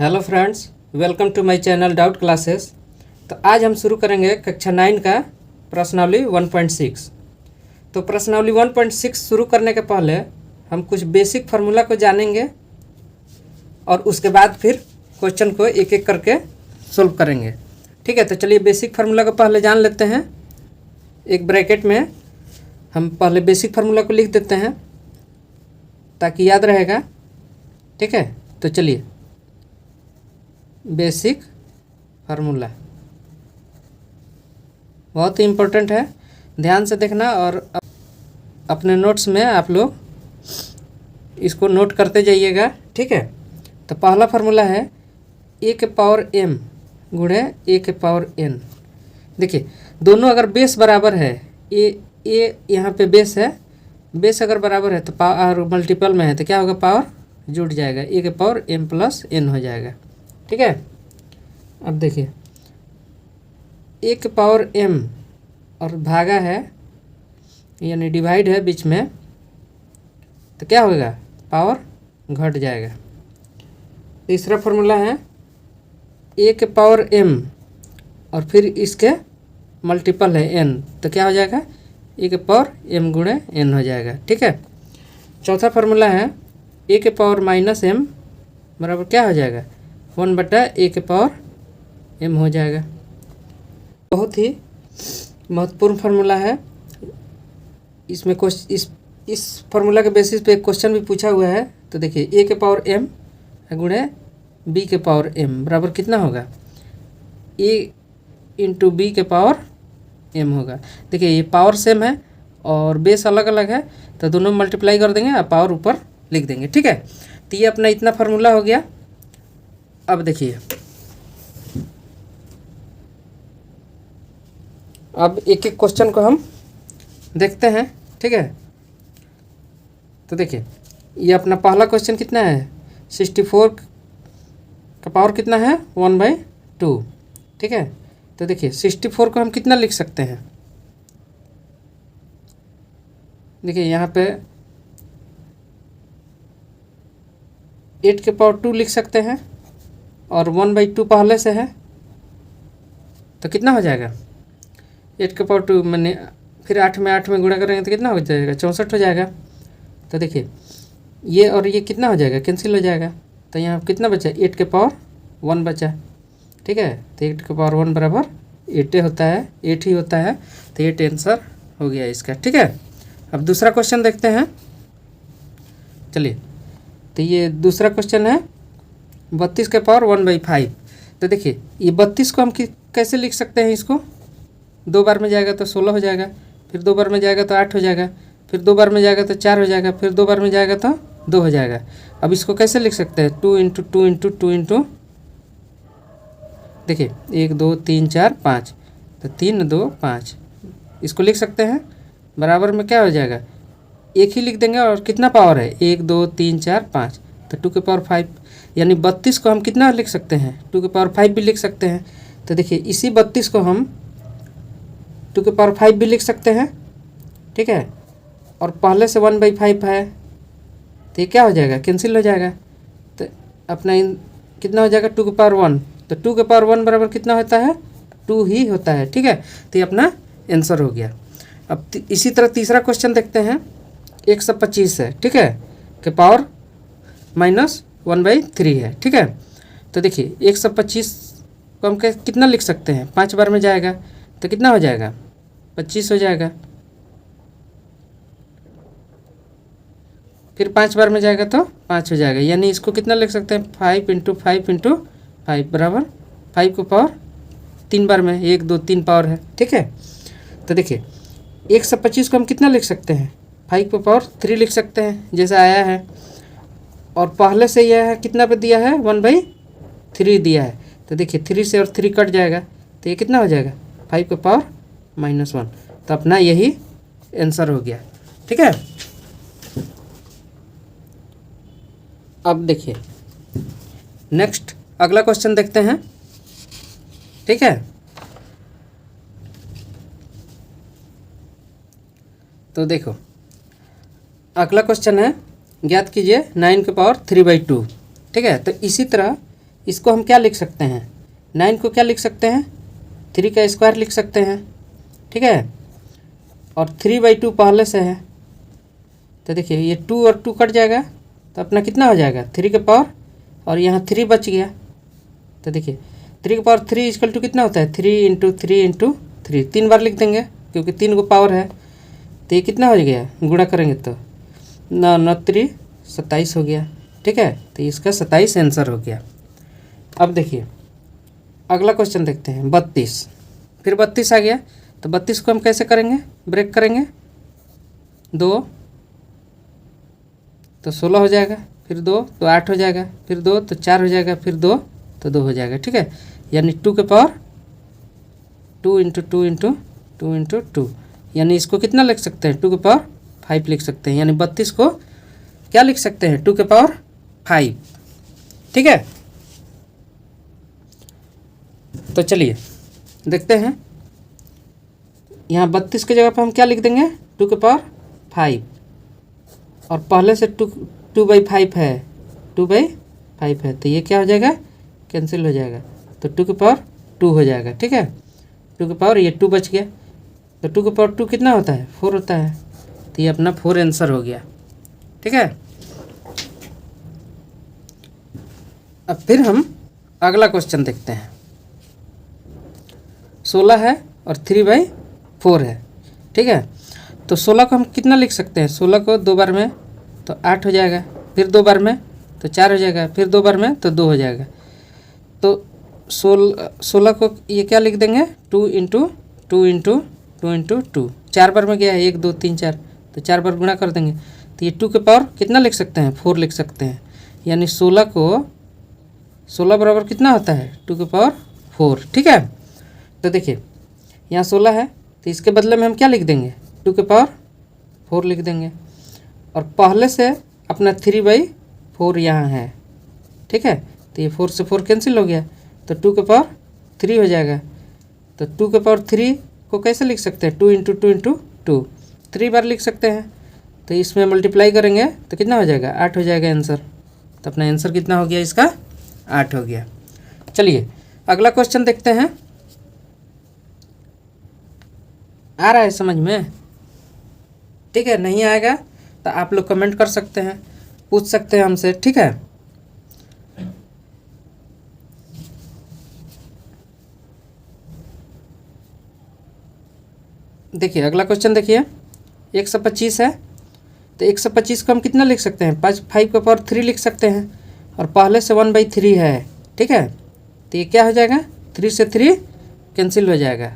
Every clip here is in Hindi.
Hello friends, welcome to my channel doubt classes. तो आज हम शुरू करेंगे कक्षा 9 का प्रश्नावली 1.6। तो प्रश्नावली 1.6 शुरू करने के पहले हम कुछ बेसिक फार्मूला को जानेंगे और उसके बाद फिर क्वेश्चन को एक एक करके सोल्व करेंगे। ठीक है, तो चलिए बेसिक फार्मूला को पहले जान लेते हैं। एक ब्रैकेट में हम पहले बेसिक फार्मूला को लिख देते हैं ताकि याद रहेगा। ठीक है, तो चलिए बेसिक फार्मूला बहुत ही इम्पोर्टेंट है, ध्यान से देखना और अपने नोट्स में आप लोग इसको नोट करते जाइएगा। ठीक है, तो पहला फार्मूला है ए के पावर m गुणे ए के पावर n। देखिए दोनों अगर बेस बराबर है, ए यहाँ पे बेस है, बेस अगर बराबर है तो पावर मल्टीपल में है तो क्या होगा, पावर जुड़ जाएगा, ए के पावर m प्लस n हो जाएगा। ठीक है, अब देखिए ए के पावर m और भागा है यानी डिवाइड है बीच में, तो क्या होगा, पावर घट जाएगा। तीसरा फार्मूला है ए के पावर m और फिर इसके मल्टीपल है n, तो क्या हो जाएगा, ए के पावर m गुणे n हो जाएगा। ठीक है, चौथा फार्मूला है ए के पावर माइनस m बराबर क्या हो जाएगा, 1/a के पावर m हो जाएगा। बहुत ही महत्वपूर्ण फार्मूला है। इसमें इस फार्मूला के बेसिस पे एक क्वेश्चन भी पूछा हुआ है। तो देखिए ए के पावर m गुणे b के पावर m बराबर कितना होगा, a इंटू बी के पावर m होगा। देखिए ये पावर सेम है और बेस अलग अलग है, तो दोनों मल्टीप्लाई कर देंगे और पावर ऊपर लिख देंगे। ठीक है, तो ये अपना इतना फार्मूला हो गया। अब देखिए अब एक एक क्वेश्चन को हम देखते हैं। ठीक है, तो देखिए ये अपना पहला क्वेश्चन कितना है, 64 का पावर कितना है, 1/2। ठीक है, तो देखिए 64 को हम कितना लिख सकते हैं, देखिए यहाँ पे 8 के पावर 2 लिख सकते हैं और 1/2 पहले से है, तो कितना हो जाएगा, 8 के पावर 2 मैंने फिर 8 में गुणा करेंगे तो कितना हो जाएगा, 64 हो जाएगा। तो देखिए ये और ये कितना हो जाएगा, कैंसिल हो जाएगा, तो यहाँ कितना बचा, 8 के पावर 1 बचा। ठीक है, तो 8 के पावर 1 बराबर 8 होता है, 8 ही होता है, तो 8 आंसर हो गया इसका। ठीक है, अब दूसरा क्वेश्चन देखते हैं। चलिए, तो ये दूसरा क्वेश्चन है 32 के पावर 1/5। तो देखिए ये 32 को हम कैसे लिख सकते हैं, इसको 2 बार में जाएगा तो 16 हो जाएगा, फिर 2 बार में जाएगा तो 8 हो जाएगा, फिर 2 बार में जाएगा तो 4 हो जाएगा, फिर 2 बार में जाएगा तो 2 हो जाएगा। अब इसको कैसे लिख सकते हैं, 2 इंटू 2 इंटू 2 इंटू, देखिए 1 2 3 4 5, तो 3 2 5 इसको लिख सकते हैं। बराबर में क्या हो जाएगा, एक ही लिख देंगे और कितना पावर है, 1 2 3 4 5, तो 2 के पावर 5, यानी 32 को हम कितना लिख सकते हैं, 2 के पावर 5 भी लिख सकते हैं। तो देखिए इसी 32 को हम 2 के पावर 5 भी लिख सकते हैं। ठीक है, और पहले से 1/5 है तो ये क्या हो जाएगा, कैंसिल हो जाएगा, तो अपना कितना हो जाएगा, 2 के पावर 1, तो 2 के पावर 1 बराबर कितना होता है, 2 ही होता है। ठीक है, तो ये अपना आंसर हो गया। अब इसी तरह तीसरा क्वेश्चन देखते हैं, 125 है। ठीक है, के पावर -1/3 है। ठीक है, तो देखिए 125 को हम कितना लिख सकते हैं, 5 बार में जाएगा तो कितना हो जाएगा, 25 हो जाएगा, फिर 5 बार में जाएगा तो 5 हो जाएगा, यानी इसको कितना लिख सकते हैं, 5 इंटू 5 इंटू 5 बराबर 5 को पावर 3 बार में, 1 2 3 पावर है। ठीक है, तो देखिए 125 को हम कितना लिख सकते हैं, 5 को पावर 3 लिख सकते हैं जैसा आया है, और पहले से यह है कितना पे दिया है, 1/3 दिया है, तो देखिए 3 से और 3 कट जाएगा, तो ये कितना हो जाएगा, 5 के पावर -1, तो अपना यही आंसर हो गया। ठीक है, अब देखिए नेक्स्ट अगला क्वेश्चन देखते हैं। ठीक है, तो देखो अगला क्वेश्चन है, ज्ञात कीजिए 9 के पावर 3/2। ठीक है, तो इसी तरह इसको हम क्या लिख सकते हैं, 9 को क्या लिख सकते हैं, 3 का स्क्वायर लिख सकते हैं, ठीक है। और 3/2 पहले से है, तो देखिए ये 2 और 2 कट जाएगा, तो अपना कितना हो जाएगा 3 के पावर, और यहाँ 3 बच गया। तो देखिए 3 के पावर 3 इक्वल टू कितना होता है, 3 × 3 × 3, 3 बार लिख देंगे क्योंकि 3 को पावर है। तो ये कितना हो गया, गुणा करेंगे तो 9 9 3 27 हो गया, ठीक है। तो इसका 27 आंसर हो गया। अब देखिए अगला क्वेश्चन देखते हैं, 32। फिर 32 आ गया, तो 32 को हम कैसे करेंगे, ब्रेक करेंगे 2 तो 16 हो जाएगा, फिर 2 तो 8 हो जाएगा, फिर 2 तो 4 हो जाएगा, फिर 2 तो 2 हो जाएगा, ठीक है। यानी 2 के पावर 2 × 2 × 2 × 2, यानी इसको कितना लिख सकते हैं, 2 के पावर 5 लिख सकते हैं। यानी 32 को क्या लिख सकते हैं, 2 के पावर 5, ठीक है। तो चलिए देखते हैं, यहाँ 32 की जगह पर हम क्या लिख देंगे, 2 के पावर 5, और पहले से 2/5 है, 2/5 है, तो ये क्या हो जाएगा, कैंसिल हो जाएगा, तो 2 के पावर 2 हो जाएगा, ठीक है। 2 के पावर ये 2 बच गया, तो 2 के पावर 2 कितना होता है, 4 होता है, तो ये अपना 4 आंसर हो गया, ठीक है। अब फिर हम अगला क्वेश्चन देखते हैं, 16 है और 3/4 है, ठीक है। तो 16 को हम कितना लिख सकते हैं, 16 को 2 बार में तो 8 हो जाएगा, फिर 2 बार में तो 4 हो जाएगा, फिर 2 बार में तो 2 हो जाएगा। तो 16 को ये क्या लिख देंगे, 2 × 2 × 2 × 2, 4 बार में गया है, 1 2 3 4, तो 4 बार गुणा कर देंगे, तो ये 2 के पावर कितना लिख सकते हैं, 4 लिख सकते हैं। यानी 16 को 16 बराबर कितना होता है, 2 के पावर 4, ठीक है। तो देखिए यहाँ 16 है, तो इसके बदले में हम क्या लिख देंगे, 2 के पावर 4 लिख देंगे, और पहले से अपना 3/4 यहाँ है, ठीक है। तो ये 4 से 4 कैंसिल हो गया, तो 2 के पावर 3 हो जाएगा। तो 2 के पावर 3 को कैसे लिख सकते हैं, 2 × 2 × 2, 3 बार लिख सकते हैं, तो इसमें मल्टीप्लाई करेंगे तो कितना हो जाएगा, 8 हो जाएगा आंसर। तो अपना आंसर कितना हो गया, इसका 8 हो गया। चलिए अगला क्वेश्चन देखते हैं, आ रहा है समझ में, ठीक है। नहीं आएगा तो आप लोग कमेंट कर सकते हैं, पूछ सकते हैं हमसे, ठीक है। देखिए अगला क्वेश्चन देखिए, 125 है, तो 125 को हम कितना लिख सकते हैं, 5 के पावर 3 लिख सकते हैं, और पहले से 1/3 है, ठीक है। तो ये क्या हो जाएगा, 3 से 3 कैंसिल हो जाएगा,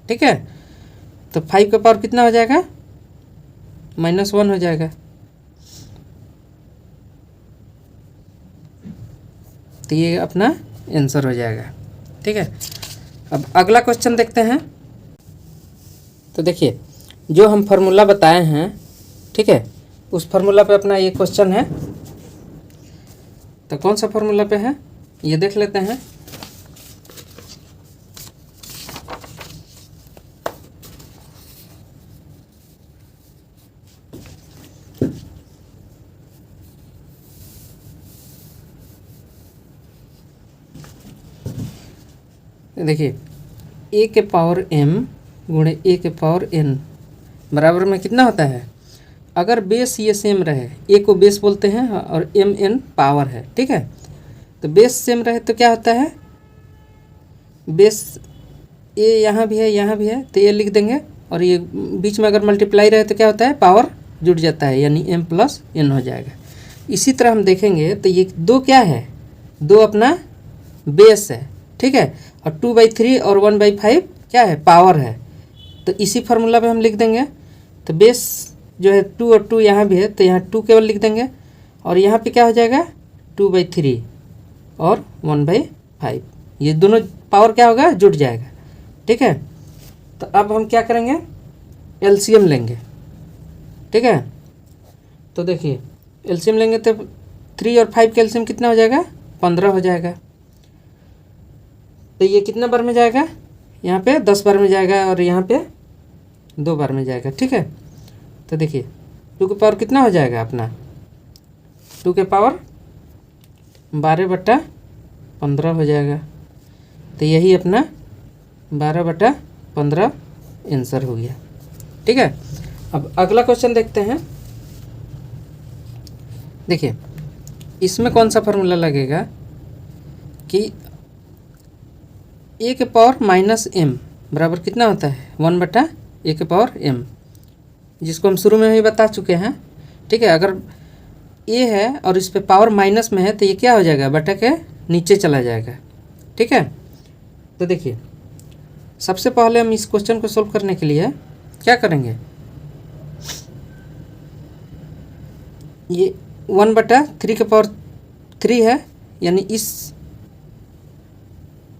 ठीक है। तो 5 का पावर कितना हो जाएगा, -1 हो जाएगा। तो ये अपना आंसर हो जाएगा, ठीक है। अब अगला क्वेश्चन देखते हैं। तो देखिए जो हम फार्मूला बताए हैं, ठीक है, उस फार्मूला पे अपना ये क्वेश्चन है। तो कौन सा फार्मूला पे है ये देख लेते हैं। देखिए a के पावर m गुणे a के पावर n बराबर में कितना होता है, अगर बेस ये सेम रहे, a को बेस बोलते हैं और m n पावर है, ठीक है। तो बेस सेम रहे तो क्या होता है, बेस a यहाँ भी है यहाँ भी है, तो ये लिख देंगे, और ये बीच में अगर मल्टीप्लाई रहे तो क्या होता है, पावर जुड़ जाता है, यानी m + n हो जाएगा। इसी तरह हम देखेंगे तो ये 2 क्या है, 2 अपना बेस है, ठीक है, और 2/3 और 1/5 क्या है, पावर है। तो इसी फार्मूला पे हम लिख देंगे। तो बेस जो है 2 और 2 यहाँ भी है, तो यहाँ 2 केवल लिख देंगे, और यहाँ पे क्या हो जाएगा 2/3 और 1/5, ये दोनों पावर क्या होगा, जुड़ जाएगा, ठीक है। तो अब हम क्या करेंगे, एलसीएम लेंगे, ठीक है। तो देखिए एलसीएम लेंगे तो 3 और 5 का एलसीएम कितना हो जाएगा, 15 हो जाएगा। तो ये कितना बार में जाएगा, यहाँ पे 10 बार में जाएगा, और यहाँ पे 2 बार में जाएगा, ठीक है। तो देखिए 2 के पावर कितना हो जाएगा अपना, 2 के पावर 12/4 15 हो जाएगा। तो यही अपना 12/15 आंसर हो गया। ठीक है, अब अगला क्वेश्चन देखते हैं। देखिए इसमें कौन सा फार्मूला लगेगा कि a के पावर -m बराबर कितना होता है 1/a के पावर m, जिसको हम शुरू में ही बता चुके हैं। ठीक है, अगर a है और इस पे पावर माइनस में है तो ये क्या हो जाएगा, बटा के नीचे चला जाएगा। ठीक है, तो देखिए सबसे पहले हम इस क्वेश्चन को सोल्व करने के लिए क्या करेंगे, ये 1/3 के पावर 3 है, यानी इस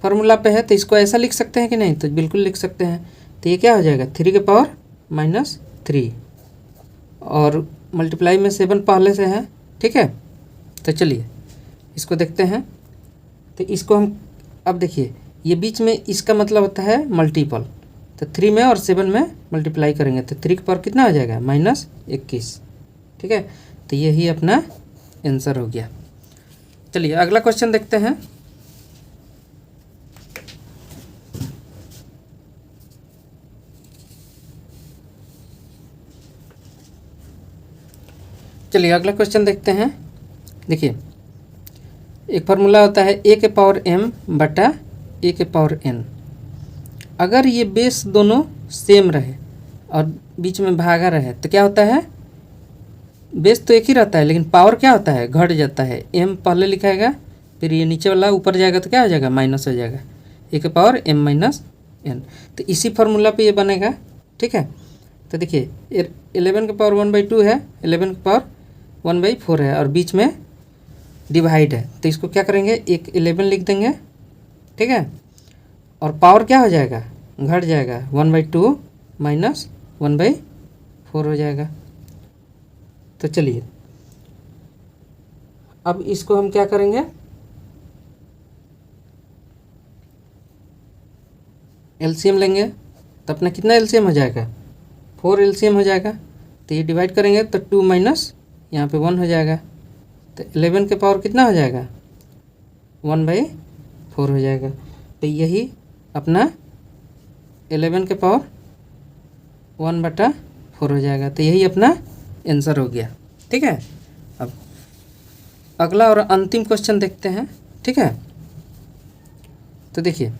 फार्मूला पे है तो इसको ऐसा लिख सकते हैं कि नहीं, तो बिल्कुल लिख सकते हैं। तो ये क्या हो जाएगा 3 के पावर -3 और मल्टीप्लाई में 7 पहले से है। ठीक है, तो चलिए इसको देखते हैं। तो इसको हम अब देखिए ये बीच में इसका मतलब होता है मल्टीपल, तो 3 में और 7 में मल्टीप्लाई करेंगे तो 3 के पावर कितना हो जाएगा -21। ठीक है, तो यही अपना आंसर हो गया। चलिए अगला क्वेश्चन देखते हैं। चलिए अगला क्वेश्चन देखते हैं। देखिए एक फार्मूला होता है a के पावर m बटा a के पावर n। अगर ये बेस दोनों सेम रहे और बीच में भागा रहे तो क्या होता है, बेस तो एक ही रहता है लेकिन पावर क्या होता है, घट जाता है। m पहले लिखाएगा फिर ये नीचे वाला ऊपर जाएगा तो क्या हो जाएगा, माइनस हो जाएगा, a के पावर m - n। तो इसी फार्मूला पे ये बनेगा। ठीक है, तो देखिए 11 के पावर 1/2 है, 11 के पावर 1/4 है और बीच में डिवाइड है, तो इसको क्या करेंगे, एक 11 लिख देंगे। ठीक है, और पावर क्या हो जाएगा, घट जाएगा, 1/2 माइनस 1/4 हो जाएगा। तो चलिए अब इसको हम क्या करेंगे, एलसीएम लेंगे। तो अपना कितना एलसीएम हो जाएगा, 4 एलसीएम हो जाएगा। तो ये डिवाइड करेंगे तो 2 माइनस यहाँ पे 1 हो जाएगा। तो 11 के पावर कितना हो जाएगा, 1/4 हो जाएगा। तो यही अपना 11 के पावर 1/4 हो जाएगा। तो यही अपना आंसर हो गया। ठीक है, अब अगला और अंतिम क्वेश्चन देखते हैं। ठीक है, तो देखिए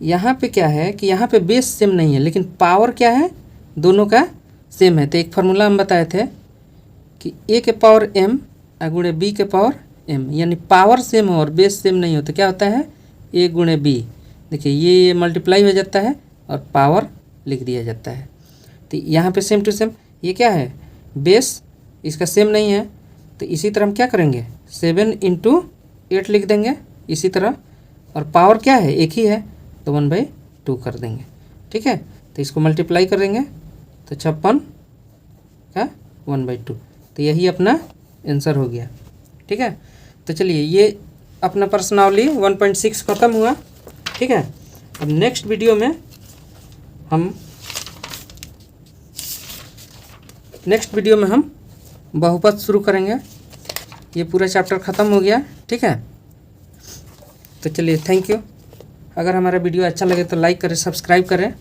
यहाँ पे क्या है कि यहाँ पे बेस सेम नहीं है लेकिन पावर क्या है, दोनों का सेम है। तो एक फार्मूला हम बताए थे कि a के पावर m गुणे b के पावर m, यानी पावर सेम हो और बेस सेम नहीं हो तो क्या होता है, a गुणे b। देखिए ये मल्टीप्लाई हो जाता है और पावर लिख दिया जाता है। तो यहाँ पे सेम टू सेम ये क्या है, बेस इसका सेम नहीं है तो इसी तरह हम क्या करेंगे, 7 × 8 लिख देंगे इसी तरह, और पावर क्या है, एक ही है तो 1/2 कर देंगे। ठीक है, तो इसको मल्टीप्लाई करेंगे तो 56 का 1/2। तो यही अपना आंसर हो गया। ठीक है, तो चलिए ये अपना प्रश्नावली 1.6 ख़त्म हुआ। ठीक है, अब नेक्स्ट वीडियो में हम बहुपद शुरू करेंगे। ये पूरा चैप्टर ख़त्म हो गया। ठीक है, तो चलिए थैंक यू। अगर हमारा वीडियो अच्छा लगे तो लाइक करें, सब्सक्राइब करें।